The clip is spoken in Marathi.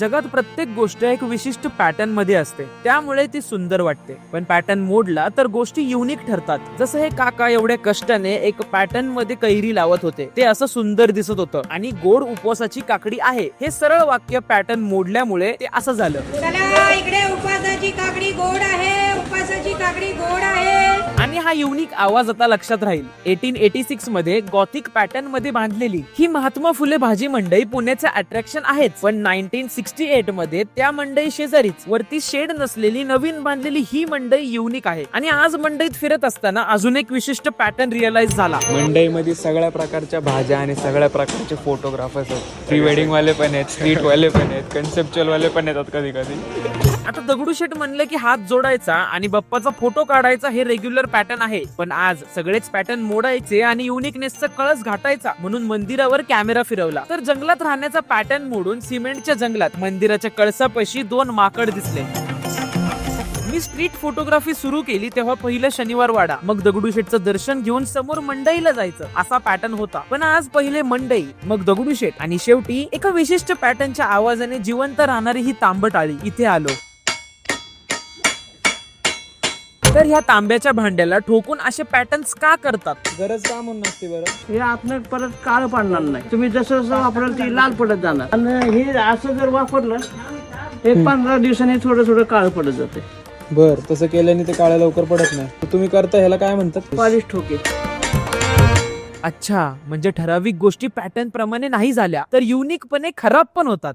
जगात प्रत्येक गोष्ट एक विशिष्ट पॅटर्न मध्ये असते, त्यामुळे ती सुंदर वाटते. पण पॅटर्न मोडला तर गोष्टी युनिक ठरतात. जसं हे काका एवढ्या कष्टाने एक पॅटर्न मध्ये कैरी लावत होते, ते असं सुंदर दिसत होतं. आणि गोड उपवासाची काकडी आहे हे सरळ वाक्य पॅटर्न मोडल्यामुळे ते असं झालं. चला इकडे उपवासाची काकडी गोड आहे, उपवासाची काकडी गोड आहे. आणि हा युनिक आवाज आता लक्षात राहील. 1886 मध्ये गॉथिक पॅटर्न मध्ये बांधलेली ही महात्मा फुले भाजी मंडई पुण्याचे अट्रॅक्शन आहेच, पण 1968 मध्ये त्या मंडई शेजारीच वरती शेड नसलेली नवीन बांधलेली ही मंडई युनिक आहे. आणि आज मंडईत फिरत असताना अजून एक विशिष्ट पॅटर्न रिअलाइज झाला. मंडईमध्ये सगळ्या प्रकारच्या भाज्या आणि सगळ्या प्रकारचे फोटोग्राफर्स आहेत. प्री वेडिंग वाले पण आहेत, स्ट्रीट वाले पण आहेत, कन्सेप्च्युअल वाले पण येतात कधी कधी. आता दगडूशेठ म्हणलं की हात जोडायचा आणि बाप्पाचा फोटो काढायचा हे रेग्युलर पॅटर्न आहे, पण आज सगळेच पॅटर्न मोडायचे आणि युनिकनेसचा कळस घाटायचा म्हणून मंदिरावर कॅमेरा फिरवला. तर जंगलात राहण्याचा पॅटर्न मोडून सिमेंटच्या जंगलात मंदिराच्या कळसापाशी 2 माकड दिसले. मी स्ट्रीट फोटोग्राफी सुरू केली तेव्हा पहिलं शनिवार वाडा, मग दगडूशेठचं दर्शन घेऊन समोर मंडईला जायचं असा पॅटर्न होता. पण आज पहिले मंडई, मग दगडूशेठ आणि शेवटी एका विशिष्ट पॅटर्नच्या आवाजाने जिवंत राहणारी ही तांबटाळी इथे आलो. तर ह्या तांब्याच्या भांड्याला ठोकून असे पॅटर्न्स का करतात? गरज का म्हणून नसते बरं? हे आपलं परत काळ पडणार नाही. तुम्ही जसं जसं वापराल ती लाल पडत जाणार. आणि हे असं जर वापरलं एक 15 दिवसांनी थोडं थोडं काळ पडत जाते. बर, तसं केल्याने ते काळ्या लवकर पडत नाही. तुम्ही करता ह्याला काय म्हणतात? पॉलिश ठोके. अच्छा, म्हणजे ठराविक गोष्टी पॅटर्न प्रमाणे नाही झाल्या तर युनिकपणे खराब पण होतात.